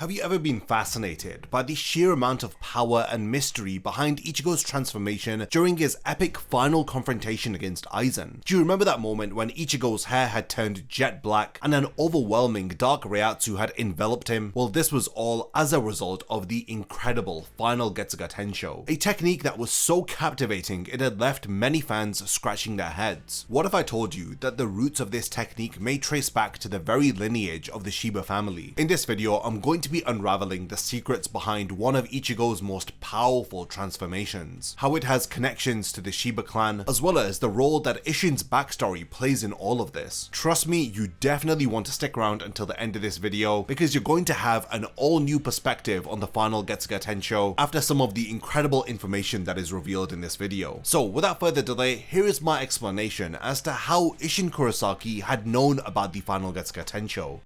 Have you ever been fascinated by the sheer amount of power and mystery behind Ichigo's transformation during his epic final confrontation against Aizen? Do you remember that moment when Ichigo's hair had turned jet black and an overwhelming dark Reiatsu had enveloped him? Well, this was all as a result of the incredible Final Getsuga Tensho, a technique that was so captivating it had left many fans scratching their heads. What if I told you that the roots of this technique may trace back to the very lineage of the Shiba family? In this video, I'm going to be unraveling the secrets behind one of Ichigo's most powerful transformations, how it has connections to the Shiba Clan, as well as the role that Isshin's backstory plays in all of this. Trust me, you definitely want to stick around until the end of this video because you're going to have an all new perspective on the Final Getsuga Tensho after some of the incredible information that is revealed in this video. So without further delay, here is my explanation as to how Isshin Kurosaki had known about the Final Getsuga Tensho.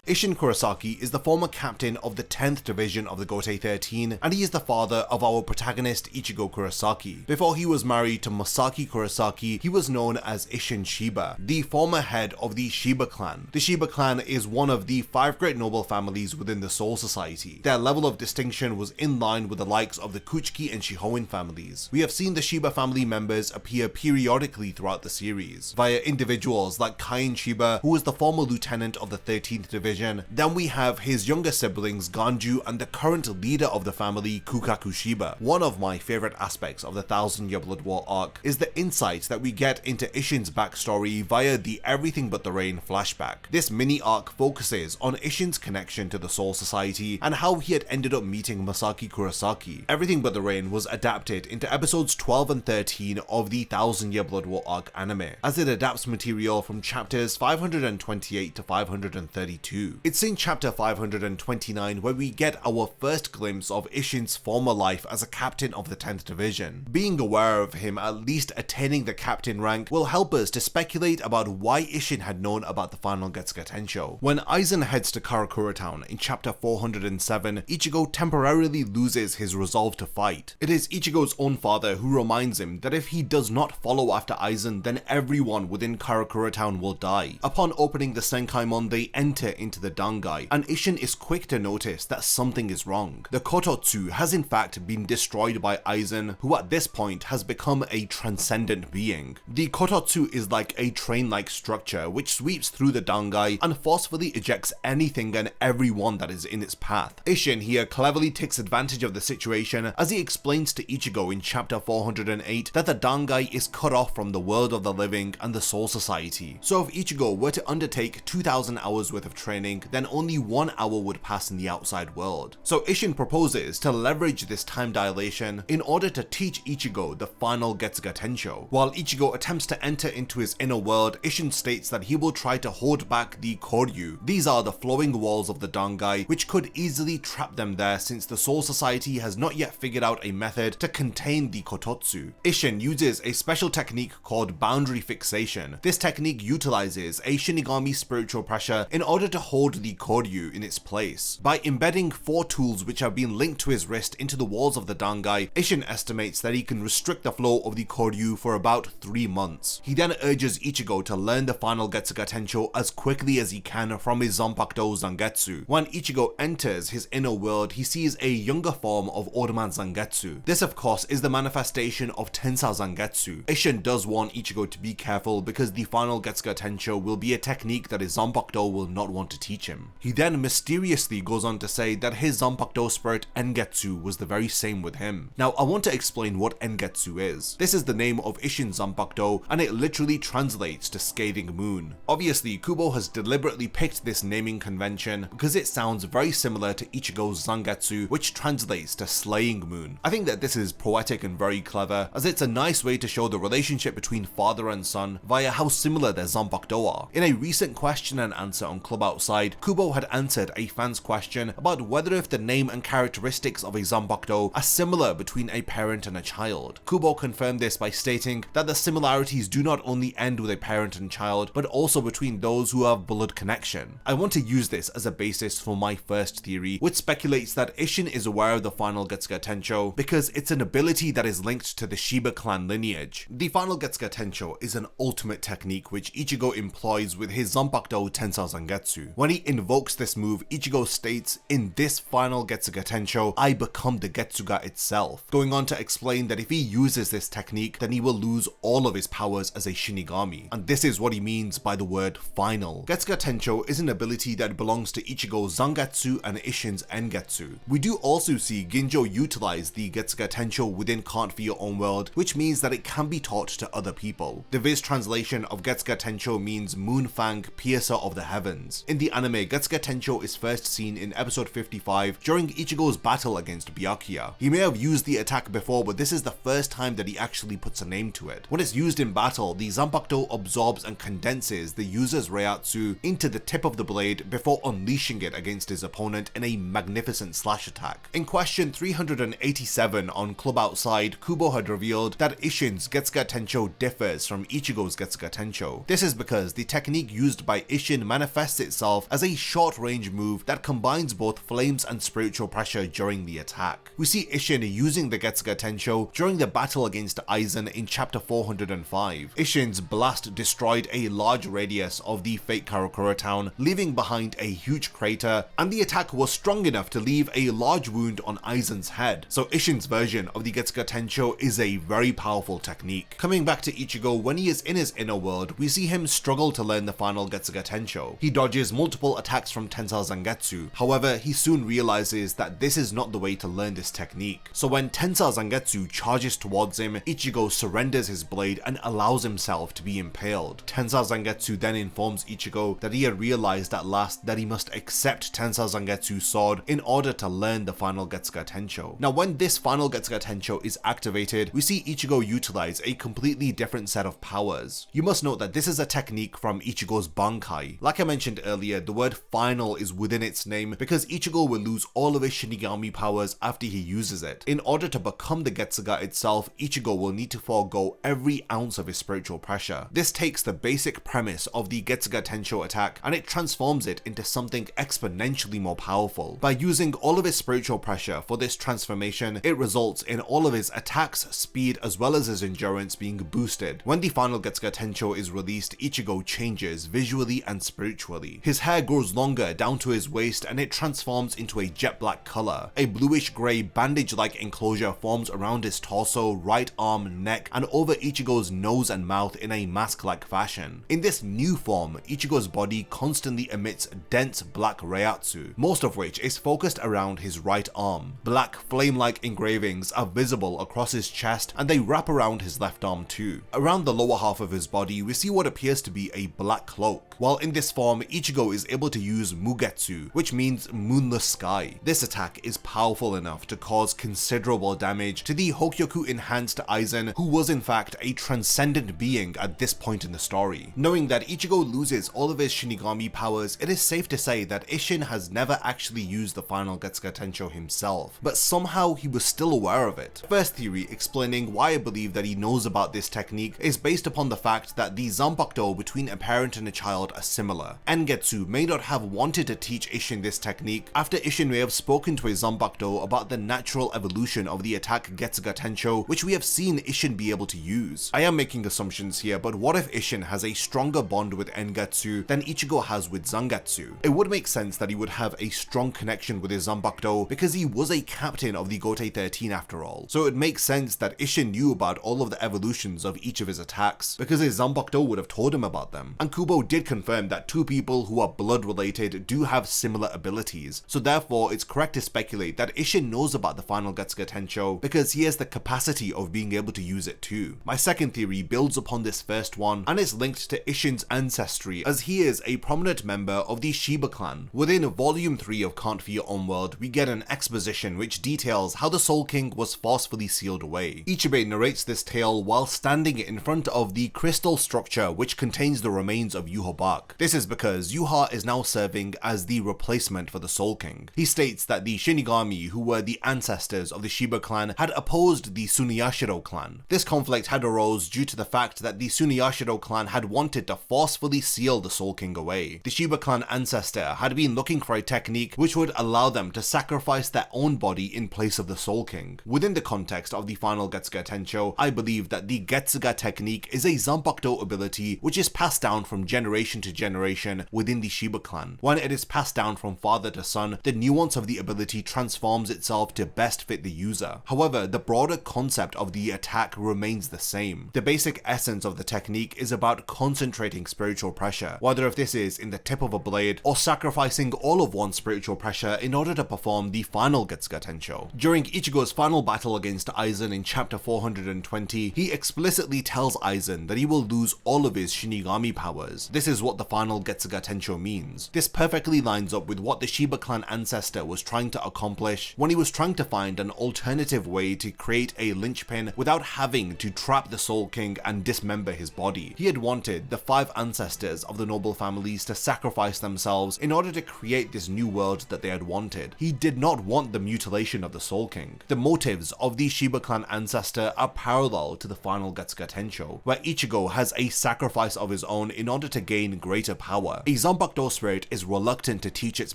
Isshin Kurosaki is the former captain of the 10th division of the Gotei 13, and he is the father of our protagonist Ichigo Kurosaki. Before he was married to Masaki Kurosaki, he was known as Isshin Shiba, the former head of the Shiba Clan. The Shiba Clan is one of the 5 great noble families within the Soul Society. Their level of distinction was in line with the likes of the Kuchiki and Shihoin families. We have seen the Shiba family members appear periodically throughout the series, via individuals like Kain Shiba, who was the former lieutenant of the 13th division. Then we have his younger siblings Ganju and the current leader of the family Kukaku Shiba. One of my favorite aspects of the 1000-Year Blood War arc is the insights that we get into Isshin's backstory via the Everything But the Rain flashback. This mini arc focuses on Isshin's connection to the Soul Society and how he had ended up meeting Masaki Kurosaki. Everything But the Rain was adapted into episodes 12 and 13 of the 1000-Year Blood War arc anime, as it adapts material from chapters 528 to 532. It's in chapter 529 where we get our first glimpse of Isshin's former life as a captain of the 10th division. Being aware of him at least attaining the captain rank will help us to speculate about why Isshin had known about the Final Getsuga Tensho. When Aizen heads to Karakura town in chapter 407, Ichigo temporarily loses his resolve to fight. It is Ichigo's own father who reminds him that if he does not follow after Aizen, then everyone within Karakura town will die. Upon opening the Senkaimon, they enter into the dangai, and Isshin is quick to notice that something is wrong. The Kototsu has in fact been destroyed by Aizen, who at this point has become a transcendent being. The Kototsu is like a train-like structure which sweeps through the dangai and forcefully ejects anything and everyone that is in its path. Isshin here cleverly takes advantage of the situation as he explains to Ichigo in chapter 408 that the dangai is cut off from the world of the living and the Soul Society. So if Ichigo were to undertake 2000 hours worth of training, then only 1 hour would pass in the outside world. So Isshin proposes to leverage this time dilation in order to teach Ichigo the Final Getsuga Tensho. While Ichigo attempts to enter into his inner world, Isshin states that he will try to hold back the Koryu. These are the flowing walls of the dangai, which could easily trap them there since the Soul Society has not yet figured out a method to contain the Kototsu. Isshin uses a special technique called boundary fixation. This technique utilizes a Shinigami spiritual pressure in order to hold the Koryu in its place. By embedding 4 tools which have been linked to his wrist into the walls of the dangai, Isshin estimates that he can restrict the flow of the Koryu for about 3 months. He then urges Ichigo to learn the Final Getsuga Tensho as quickly as he can from his Zanpakuto Zangetsu. When Ichigo enters his inner world, he sees a younger form of Old-Man Zangetsu. This of course is the manifestation of Tensā Zangetsu. Isshin does warn Ichigo to be careful because the Final Getsuga Tensho will be a technique that his Zanpakuto will not want to teach him. He then mysteriously goes on to say that his Zanpakuto spirit Engetsu was the very same with him. Now I want to explain what Engetsu is. This is the name of Isshin's Zanpakuto and it literally translates to scathing moon. Obviously Kubo has deliberately picked this naming convention because it sounds very similar to Ichigo's Zangetsu, which translates to slaying moon. I think that this is poetic and very clever, as it's a nice way to show the relationship between father and son via how similar their Zanpakuto are. In a recent question and answer on Clubhouse side, Kubo had answered a fan's question about whether if the name and characteristics of a Zanpakuto are similar between a parent and a child. Kubo confirmed this by stating that the similarities do not only end with a parent and child, but also between those who have blood connection. I want to use this as a basis for my first theory, which speculates that Isshin is aware of the Final Getsuga Tensho because it's an ability that is linked to the Shiba Clan lineage. The Final Getsuga Tensho is an ultimate technique which Ichigo employs with his Zanpakuto Tensou Zangetsu. When he invokes this move, Ichigo states, "In this Final Getsuga Tensho, I become the Getsuga itself," going on to explain that if he uses this technique, then he will lose all of his powers as a Shinigami. And this is what he means by the word final. Getsuga Tensho is an ability that belongs to Ichigo's Zangetsu and Isshin's Engetsu. We do also see Ginjo utilize the Getsuga Tensho within Can't Feel Your Own World, which means that it can be taught to other people. The Viz translation of Getsuga Tensho means Moonfang, Piercer of the Heavens. In the anime, Getsuga Tensho is first seen in episode 55 during Ichigo's battle against Byakuya. He may have used the attack before, but this is the first time that he actually puts a name to it. When it's used in battle, the Zanpakuto absorbs and condenses the user's Reiatsu into the tip of the blade before unleashing it against his opponent in a magnificent slash attack. In question 387 on Club Outside, Kubo had revealed that Isshin's Getsuga Tensho differs from Ichigo's Getsuga Tensho. This is because the technique used by Isshin manifests itself as a short-range move that combines both flames and spiritual pressure during the attack. We see Isshin using the Getsuga Tensho during the battle against Aizen in chapter 405. Isshin's blast destroyed a large radius of the fake Karakura town, leaving behind a huge crater, and the attack was strong enough to leave a large wound on Aizen's head. So Isshin's version of the Getsuga Tensho is a very powerful technique. Coming back to Ichigo, when he is in his inner world, we see him struggle to learn the Final Getsuga Tensho. He dodges multiple attacks from Tensou Zangetsu. However, he soon realizes that this is not the way to learn this technique. So when Tensou Zangetsu charges towards him, Ichigo surrenders his blade and allows himself to be impaled. Tensou Zangetsu then informs Ichigo that he had realized at last that he must accept Tensou Zangetsu's sword in order to learn the Final Getsuga Tensho. Now when this Final Getsuga Tensho is activated, we see Ichigo utilize a completely different set of powers. You must note that this is a technique from Ichigo's Bankai. Like I mentioned earlier, the word final is within its name because Ichigo will lose all of his Shinigami powers after he uses it. In order to become the Getsuga itself, Ichigo will need to forego every ounce of his spiritual pressure. This takes the basic premise of the Getsuga Tensho attack and it transforms it into something exponentially more powerful. By using all of his spiritual pressure for this transformation, it results in all of his attacks, speed, as well as his endurance being boosted. When the Final Getsuga Tensho is released, Ichigo changes visually and spiritually. His hair grows longer down to his waist and it transforms into a jet black color. A bluish grey bandage-like enclosure forms around his torso, right arm, neck, and over Ichigo's nose and mouth in a mask-like fashion. In this new form, Ichigo's body constantly emits dense black Reiatsu, most of which is focused around his right arm. Black flame-like engravings are visible across his chest and they wrap around his left arm too. Around the lower half of his body, we see what appears to be a black cloak. While in this form, Ichigo is able to use Mugetsu, which means moonless sky. This attack is powerful enough to cause considerable damage to the Hokyoku enhanced Aizen, who was in fact a transcendent being at this point in the story. Knowing that Ichigo loses all of his Shinigami powers, it is safe to say that Isshin has never actually used the Final Getsuga Tensho himself, but somehow he was still aware of it. First theory explaining why I believe that he knows about this technique is based upon the fact that the Zanpakuto between a parent and a child are similar. Engetsu may not have wanted to teach Isshin this technique after Isshin may have spoken to his Zanpakuto about the natural evolution of the attack Getsuga Tensho, which we have seen Isshin be able to use. I am making assumptions here, but what if Isshin has a stronger bond with Engetsu than Ichigo has with Zangetsu? It would make sense that he would have a strong connection with his Zanpakuto because he was a captain of the Gotei 13 after all. So it makes sense that Isshin knew about all of the evolutions of each of his attacks because his Zanpakuto would have told him about them. And Kubo did confirm that two people who are blood related do have similar abilities, so therefore it's correct to speculate that Isshin knows about the Final Getsuga Tensho because he has the capacity of being able to use it too. My second theory builds upon this first one and is linked to Isshin's ancestry, as he is a prominent member of the Shiba Clan. Within volume 3 of Can't Feel Your Own World, we get an exposition which details how the Soul King was forcefully sealed away. Ichibe narrates this tale while standing in front of the crystal structure which contains the remains of Yuho Bark. This is because Yuha part is now serving as the replacement for the Soul King. He states that the Shinigami, who were the ancestors of the Shiba clan, had opposed the Suniyashiro clan. This conflict had arose due to the fact that the Suniyashiro clan had wanted to forcefully seal the Soul King away. The Shiba clan ancestor had been looking for a technique which would allow them to sacrifice their own body in place of the Soul King. Within the context of the Final Getsuga Tensho, I believe that the Getsuga technique is a Zanpakuto ability which is passed down from generation to generation within the Shiba clan. When it is passed down from father to son, the nuance of the ability transforms itself to best fit the user. However, the broader concept of the attack remains the same. The basic essence of the technique is about concentrating spiritual pressure, whether if this is in the tip of a blade or sacrificing all of one's spiritual pressure in order to perform the Final Getsuga Tensho. During Ichigo's final battle against Aizen in chapter 420, he explicitly tells Aizen that he will lose all of his Shinigami powers. This is what the Final Getsuga Tensho means. This perfectly lines up with what the Shiba clan ancestor was trying to accomplish when he was trying to find an alternative way to create a linchpin without having to trap the Soul King and dismember his body. He had wanted the 5 ancestors of the noble families to sacrifice themselves in order to create this new world that they had wanted. He did not want the mutilation of the Soul King. The motives of the Shiba clan ancestor are parallel to the Final Getsuga Tensho, where Ichigo has a sacrifice of his own in order to gain greater power. A Zanpakuto spirit is reluctant to teach its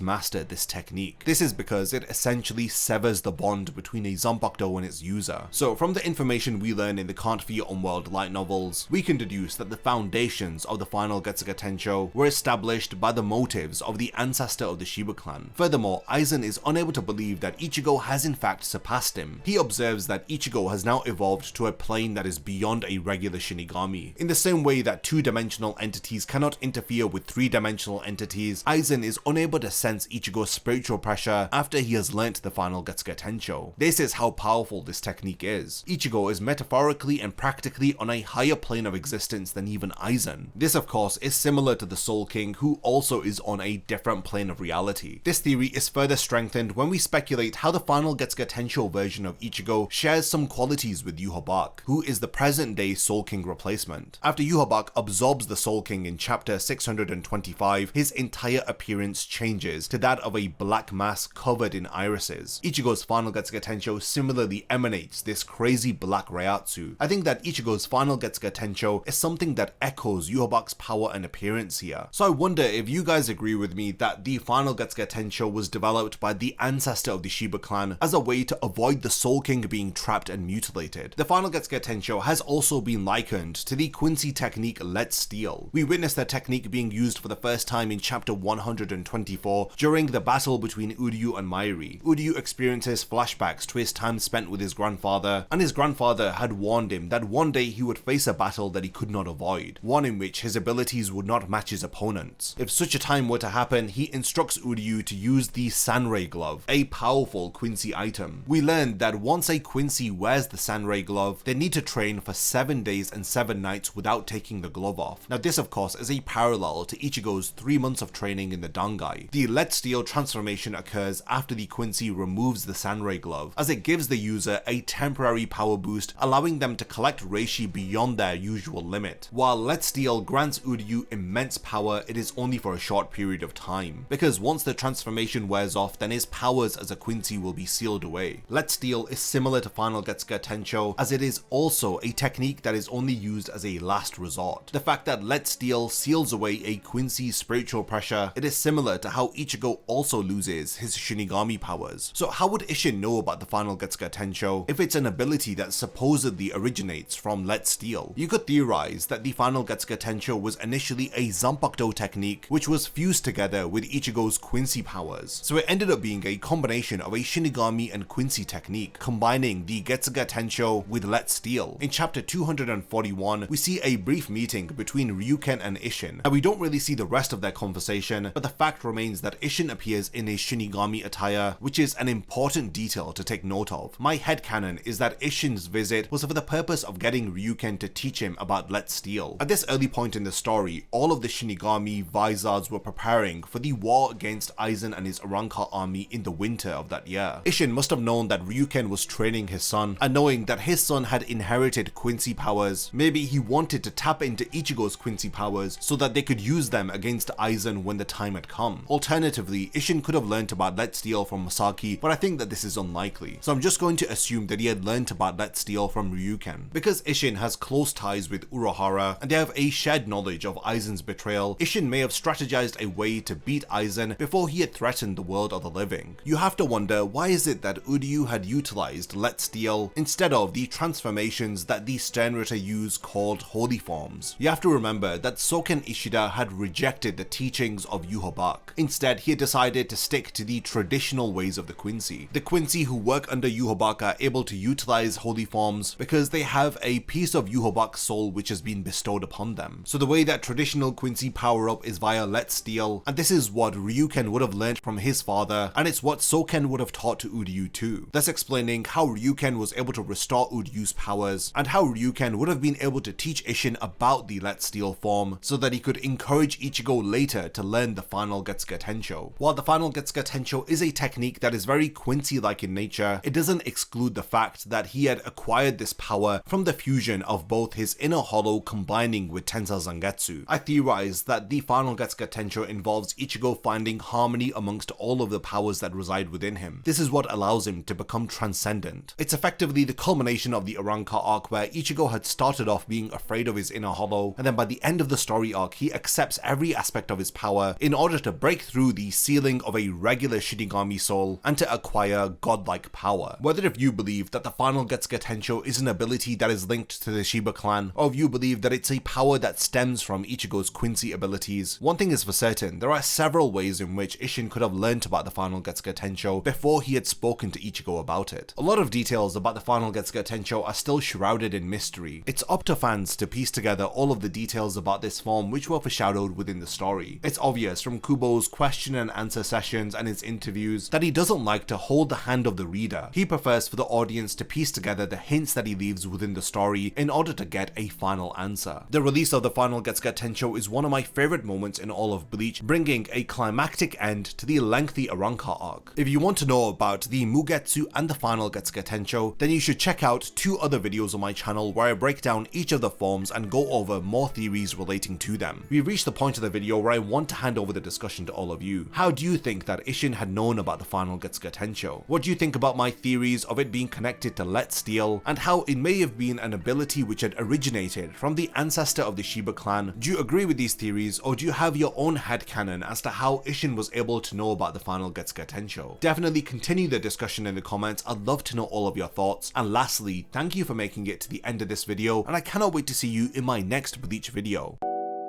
master this technique. This is because it essentially severs the bond between a Zanpakuto and its user. So from the information we learn in the Can't Fear Unworld light novels, we can deduce that the foundations of the Final Getsuga Tensho were established by the motives of the ancestor of the Shiba clan. Furthermore, Aizen is unable to believe that Ichigo has in fact surpassed him. He observes that Ichigo has now evolved to a plane that is beyond a regular Shinigami. In the same way that 2-dimensional entities cannot interfere with 3-dimensional entities, Aizen is unable to sense Ichigo's spiritual pressure after he has learnt the Final Getsuga Tensho. This is how powerful this technique is. Ichigo is metaphorically and practically on a higher plane of existence than even Aizen. This of course is similar to the Soul King, who also is on a different plane of reality. This theory is further strengthened when we speculate how the Final Getsuga Tensho version of Ichigo shares some qualities with Yhwach, who is the present day Soul King replacement. After Yhwach absorbs the Soul King in chapter 625, his entire appearance changes to that of a black mass covered in irises. Ichigo's Final Getsuga Tensho similarly emanates this crazy black Reiatsu. I think that Ichigo's Final Getsuga Tensho is something that echoes Yhwach's power and appearance here. So I wonder if you guys agree with me that the Final Getsuga Tensho was developed by the ancestor of the Shiba clan as a way to avoid the Soul King being trapped and mutilated. The Final Getsuga Tensho has also been likened to the Quincy technique Letzt Stil. We witnessed the technique being used for the first time in chapter 124 during the battle between Uryu and Mayuri. Uryu experiences flashbacks to his time spent with his grandfather, and his grandfather had warned him that one day he would face a battle that he could not avoid, one in which his abilities would not match his opponents. If such a time were to happen, he instructs Uryu to use the Sanrei glove, a powerful Quincy item. We learned that once a Quincy wears the Sanrei glove, they need to train for 7 days and 7 nights without taking the glove off. Now this of course is a parallel to Ichigo's 3 months of training in the dangai. The Letzt Stil transformation occurs after the Quincy removes the Sanrei glove, as it gives the user a temporary power boost, allowing them to collect reishi beyond their usual limit. While Letzt Stil grants Uryu immense power, it is only for a short period of time, because once the transformation wears off, then his powers as a Quincy will be sealed away. Letzt Stil is similar to Final Getsuga Tensho, as it is also a technique that is only used as a last resort. The fact that Letzt Stil seals away a Quincy's spiritual pressure, it is similar to how Ichigo also loses his Shinigami powers. So how would Isshin know about the Final Getsuga Tensho if it's an ability that supposedly originates from Letzt Stil? You could theorize that the Final Getsuga Tensho was initially a Zanpakuto technique which was fused together with Ichigo's Quincy powers. So it ended up being a combination of a Shinigami and Quincy technique, combining the Getsuga Tensho with Letzt Stil. In chapter 241, we see a brief meeting between Ryuken and Isshin, and we don't really see the rest of their conversation, but the fact remains that Isshin appears in his Shinigami attire, which is an important detail to take note of. My headcanon is that Isshin's visit was for the purpose of getting Ryuken to teach him about Letzt Stil. At this early point in the story, all of the Shinigami Vizards were preparing for the war against Aizen and his Arrancar army in the winter of that year. Isshin must have known that Ryuken was training his son, and knowing that his son had inherited Quincy powers, maybe he wanted to tap into Ichigo's Quincy powers so that they could use them against to Aizen when the time had come. Alternatively, Isshin could have learnt about Letzt Stil from Masaki, but I think that this is unlikely, so I'm just going to assume that he had learnt about Letzt Stil from Ryuken. Because Isshin has close ties with Urahara, and they have a shared knowledge of Aizen's betrayal, Isshin may have strategized a way to beat Aizen before he had threatened the world of the living. You have to wonder, why is it that Uryu had utilized Letzt Stil instead of the transformations that the Sternritter use called holy forms? You have to remember that Soken Ishida had rejected the teachings of Yhwach. Instead, he had decided to stick to the traditional ways of the Quincy. The Quincy who work under Yhwach are able to utilize holy forms because they have a piece of Yhwach's soul which has been bestowed upon them. So the way that traditional Quincy power up is via Letzt Stil, and this is what Ryuken would have learnt from his father, and it's what Soken would have taught to Uryu too. Thus explaining how Ryuken was able to restore Uryu's powers, and how Ryuken would have been able to teach Isshin about the Letzt Stil form so that he could encourage Ichigo later to learn the Final Getsuga Tensho. While the Final Getsuga Tensho is a technique that is very Quincy-like in nature, it doesn't exclude the fact that he had acquired this power from the fusion of both his inner hollow combining with Tensa Zangetsu. I theorize that the Final Getsuga Tensho involves Ichigo finding harmony amongst all of the powers that reside within him. This is what allows him to become transcendent. It's effectively the culmination of the Arrancar arc where Ichigo had started off being afraid of his inner hollow, and then by the end of the story arc he accepts every aspect of his power in order to break through the ceiling of a regular Shinigami soul and to acquire godlike power. Whether if you believe that the Final Getsuga Tensho is an ability that is linked to the Shiba Clan, or if you believe that it's a power that stems from Ichigo's Quincy abilities, one thing is for certain, there are several ways in which Isshin could have learnt about the Final Getsuga Tensho before he had spoken to Ichigo about it. A lot of details about the Final Getsuga Tensho are still shrouded in mystery. It's up to fans to piece together all of the details about this form which were foreshadowed within the story. It's obvious from Kubo's question and answer sessions and his interviews that he doesn't like to hold the hand of the reader. He prefers for the audience to piece together the hints that he leaves within the story in order to get a final answer. The release of the Final Getsuga Tensho is one of my favorite moments in all of Bleach, bringing a climactic end to the lengthy Arrancar arc. If you want to know about the Mugetsu and the Final Getsuga Tensho, then you should check out 2 other videos on my channel where I break down each of the forms and go over more theories relating to them. We've reached the point of the video where I want to hand over the discussion to all of you. How do you think that Isshin had known about the Final Getsuga Tensho? What do you think about my theories of it being connected to Letzt Stil, and how it may have been an ability which had originated from the ancestor of the Shiba Clan? Do you agree with these theories, or do you have your own headcanon as to how Isshin was able to know about the Final Getsuga Tensho? Definitely continue the discussion in the comments. I'd love to know all of your thoughts. And lastly, thank you for making it to the end of this video, and I cannot wait to see you in my next Bleach video.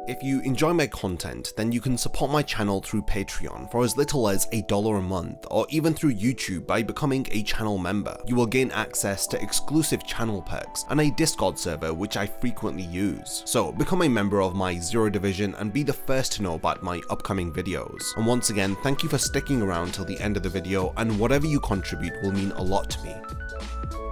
If you enjoy my content, then you can support my channel through Patreon for as little as $1 a month, or even through YouTube by becoming a channel member. You will gain access to exclusive channel perks and a Discord server which I frequently use. So become a member of my Zero Division and be the first to know about my upcoming videos. And once again, thank you for sticking around till the end of the video, and whatever you contribute will mean a lot to me.